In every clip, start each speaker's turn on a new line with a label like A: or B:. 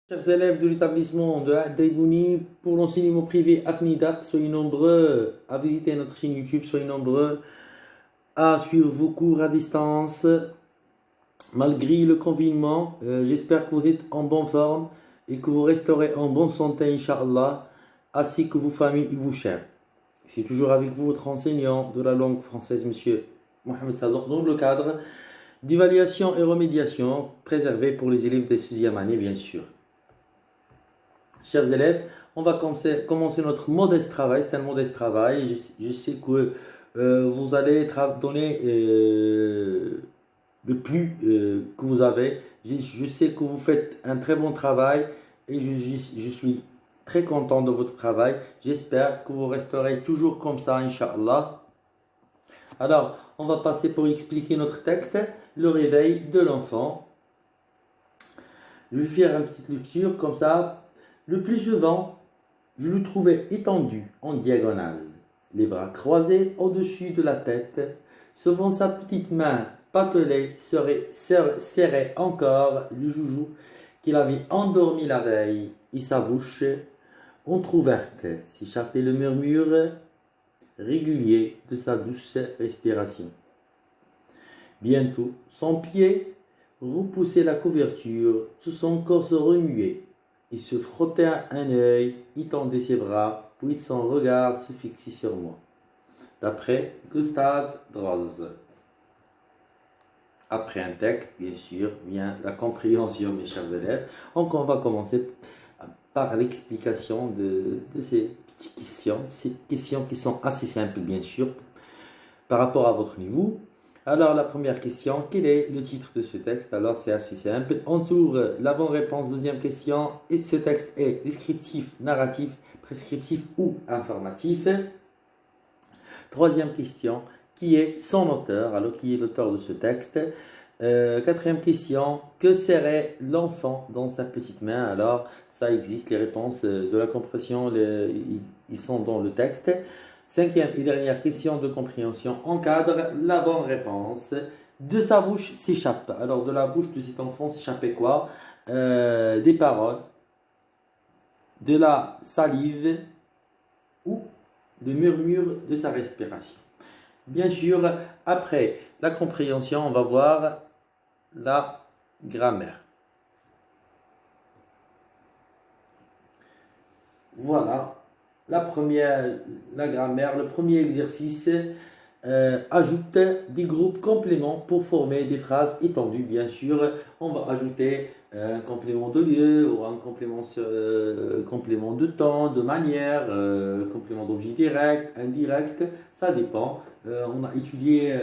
A: Chers élèves de l'établissement de Daibouni, pour l'enseignement privé AFNIDAC, soyez nombreux à visiter notre chaîne YouTube, soyez nombreux à suivre vos cours à distance malgré le confinement. J'espère que vous êtes en bonne forme et que vous resterez en bonne santé, Inch'Allah, ainsi que vos familles et vos chers. Je suis toujours avec vous, votre enseignant de la langue française, Monsieur Mohamed Sadok, dans le cadre d'évaluation et remédiation préservé pour les élèves des 6e année, bien sûr. Chers élèves, on va commencer notre modeste travail. C'est un modeste travail. Je sais que vous allez donner le plus que vous avez. Je sais que vous faites un très bon travail et je suis très content de votre travail. J'espère que vous resterez toujours comme ça, Inch'Allah. Alors, on va passer pour expliquer notre texte, le réveil de l'enfant. Je vais faire une petite lecture comme ça. Le plus souvent, je le trouvais étendu en diagonale, les bras croisés au-dessus de la tête. Souvent sa petite main patelée serrait encore le joujou qu'il avait endormi la veille et sa bouche entr'ouverte s'échappait le murmure régulier de sa douce respiration. Bientôt, son pied repoussait la couverture, tout son corps se remuait. Il se frottait un œil, il tendait ses bras, puis son regard se fixait sur moi. D'après Gustave Droz. Après un texte, bien sûr, vient la compréhension, mes chers élèves. Donc, on va commencer par l'explication de ces petites questions. Ces questions qui sont assez simples, bien sûr, par rapport à votre niveau. Alors, la première question, quel est le titre de ce texte? Alors, c'est assez simple. On tourne la bonne réponse. Deuxième question, est-ce que ce texte est descriptif, narratif, prescriptif ou informatif? Troisième question, qui est son auteur? Alors, qui est l'auteur de ce texte? Quatrième question, que serait l'enfant dans sa petite main? Alors, ça existe, les réponses de la compréhension, ils sont dans le texte. Cinquième et dernière question de compréhension encadre la bonne réponse. De sa bouche s'échappe. Alors, de la bouche de cet enfant s'échappait quoi? Des paroles, de la salive ou le murmure de sa respiration. Bien sûr, après la compréhension, on va voir la grammaire. Voilà. La grammaire, le premier exercice, ajoute des groupes compléments pour former des phrases étendues. Bien sûr, on va ajouter un complément de lieu ou un complément de temps, de manière, complément d'objet direct, indirect, ça dépend. On a étudié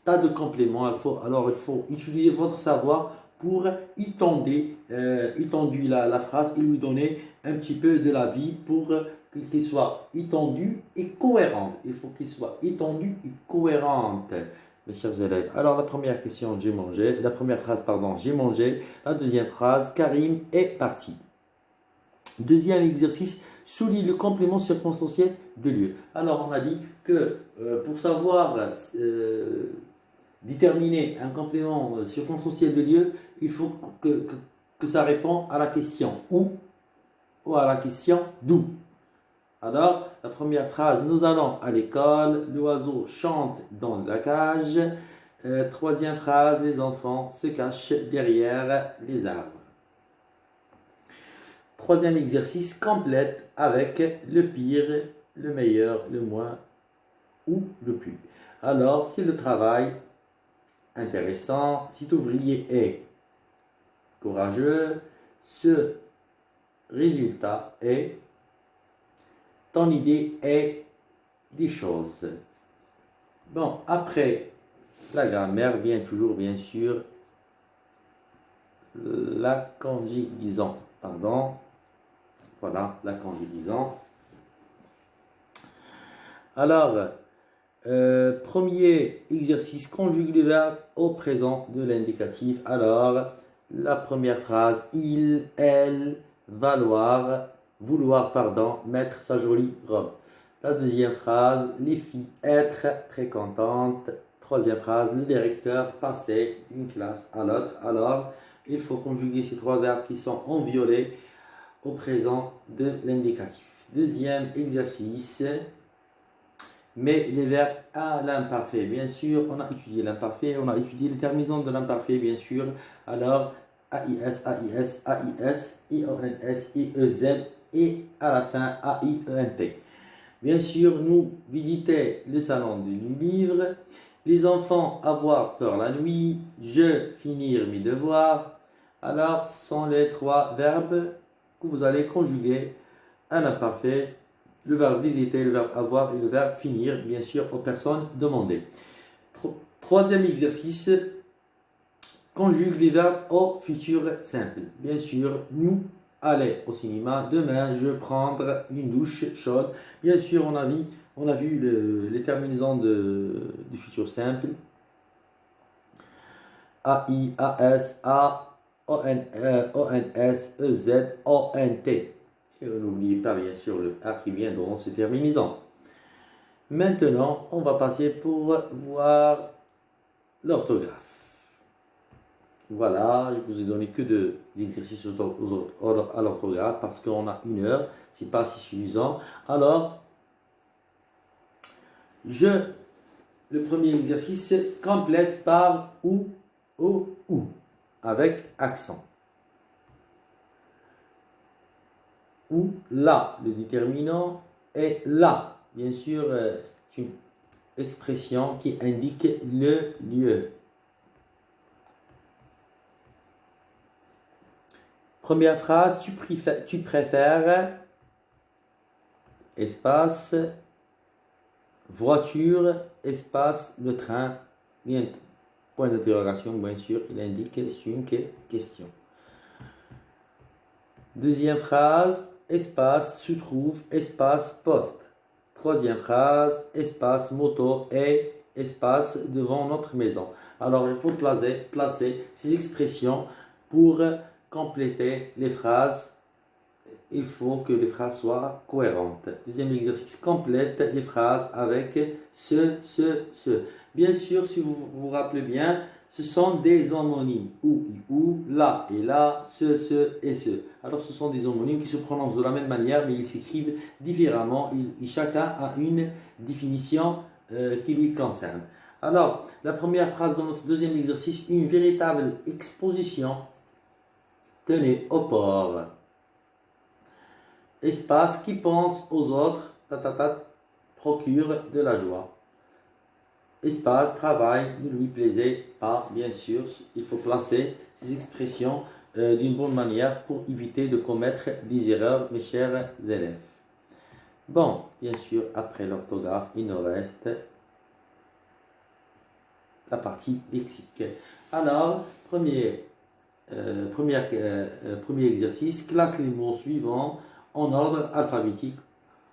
A: tas de compléments. Il faut utiliser votre savoir pour étendre la phrase et lui donner un petit peu de la vie pour qu'il soit étendu et cohérent. Il faut qu'il soit étendu et cohérente, mes chers élèves. Alors, la première question, j'ai mangé. La première phrase, pardon, j'ai mangé. La deuxième phrase, Karim est parti. Deuxième exercice, souligne le complément circonstanciel de lieu. Alors, on a dit que pour savoir déterminer un complément circonstanciel de lieu, il faut que ça réponde à la question où ou à la question d'où. Alors, la première phrase, nous allons à l'école, l'oiseau chante dans la cage. Troisième phrase, les enfants se cachent derrière les arbres. Troisième exercice, complète avec le pire, le meilleur, le moins ou le plus. Alors, c'est le travail intéressant. Cet ouvrier est courageux. Ce résultat est. Ton idée est des choses. Bon, après la grammaire vient toujours, bien sûr, la conjugaison. Pardon. Voilà, la conjugaison. Alors, premier exercice, conjugue le verbe au présent de l'indicatif. Alors, la première phrase, il, elle, vouloir, mettre sa jolie robe. La deuxième phrase, les filles être très contentes. Troisième phrase, le directeur passer d'une classe à l'autre. Alors, il faut conjuguer ces trois verbes qui sont en violet au présent de l'indicatif. Deuxième exercice, mais les verbes à l'imparfait. Bien sûr, on a étudié l'imparfait, on a étudié les terminaisons de l'imparfait, bien sûr. Alors, AIS, AIS, AIS, IONS, IEZ et à la fin AIENT. Bien sûr, nous visiter le salon du livre, les enfants avoir peur la nuit, je finir mes devoirs. Alors, ce sont les trois verbes que vous allez conjuguer à l'imparfait. Le verbe visiter, le verbe avoir et le verbe finir, bien sûr, aux personnes demandées. Troisième exercice, conjugue les verbes au futur simple. Bien sûr, nous aller au cinéma. Demain, je vais prendre une douche chaude. Bien sûr, on a vu les terminaisons du futur simple. AI, AS, A, ONS, EZ, ONT. Et n'oubliez pas, bien sûr, le A qui vient dans ces terminaisons. Maintenant, on va passer pour voir l'orthographe. Voilà, je vous ai donné que des exercices à l'orthographe parce qu'on a 1 heure, c'est pas si suffisant. Alors, le premier exercice complète par ou, avec accent. Ou, là, le déterminant est là. Bien sûr, c'est une expression qui indique le lieu. Première phrase, tu préfères, espace, voiture, espace, le train, point d'interrogation, bien sûr, il indique c'est une question. Deuxième phrase, espace, se trouve, espace, poste. Troisième phrase, espace, moto et espace devant notre maison. Alors, il faut placer ces expressions pour compléter les phrases. Il faut que les phrases soient cohérentes. Deuxième exercice, complète les phrases avec ce. Bien sûr, si vous vous rappelez bien, ce sont des homonymes. Ou, là et là, ce et ce. Alors, ce sont des homonymes qui se prononcent de la même manière, mais ils s'écrivent différemment. Chacun a une définition qui lui concerne. Alors, la première phrase dans notre deuxième exercice, une véritable exposition. Tenez au port. Espace qui pense aux autres, procure de la joie. Espace, travail, ne lui plaisait pas, bien sûr. Il faut placer ces expressions d'une bonne manière pour éviter de commettre des erreurs, mes chers élèves. Bon, bien sûr, après l'orthographe, il nous reste la partie lexique. Alors, premier exercice, classe les mots suivants en ordre alphabétique.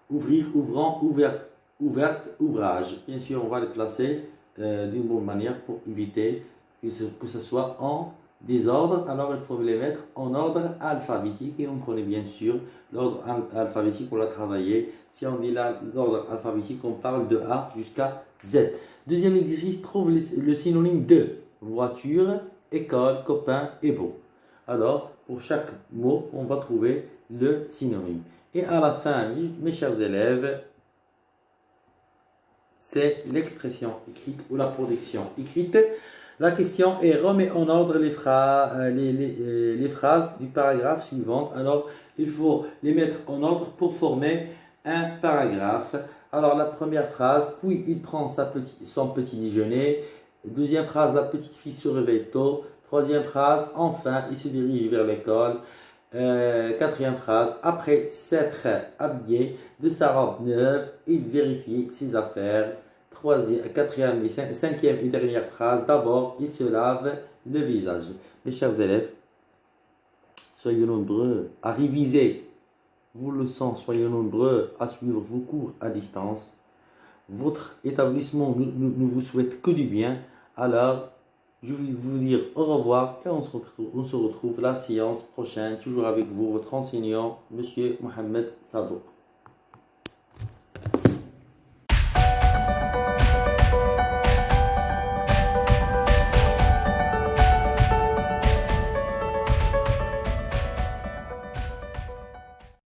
A: Ouvrir, ouvrant, ouverte, ouvrage. Bien sûr, on va les placer d'une bonne manière pour éviter que ce soit en désordre. Alors, il faut les mettre en ordre alphabétique. Et on connaît bien sûr l'ordre alphabétique, on l'a travaillé. Si on dit là l'ordre alphabétique, on parle de A jusqu'à Z. Deuxième exercice, trouve le synonyme de voiture, école, copain et beau. Alors, pour chaque mot, on va trouver le synonyme. Et à la fin, mes chers élèves, c'est l'expression écrite ou la production écrite. La question est remet en ordre les phrases du paragraphe suivant. Alors, il faut les mettre en ordre pour former un paragraphe. Alors, la première phrase, puis il prend son petit déjeuner. Deuxième phrase, la petite fille se réveille tôt. Troisième phrase, enfin, il se dirige vers l'école. Quatrième phrase, après s'être habillé de sa robe neuve, il vérifie ses affaires. Cinquième et dernière phrase, d'abord, il se lave le visage. Mes chers élèves, soyez nombreux à réviser vos leçons, soyez nombreux à suivre vos cours à distance. Votre établissement ne vous souhaite que du bien. Alors, je vais vous dire au revoir et on se retrouve la séance prochaine, toujours avec vous, votre enseignant, Monsieur Mohamed Sadouk.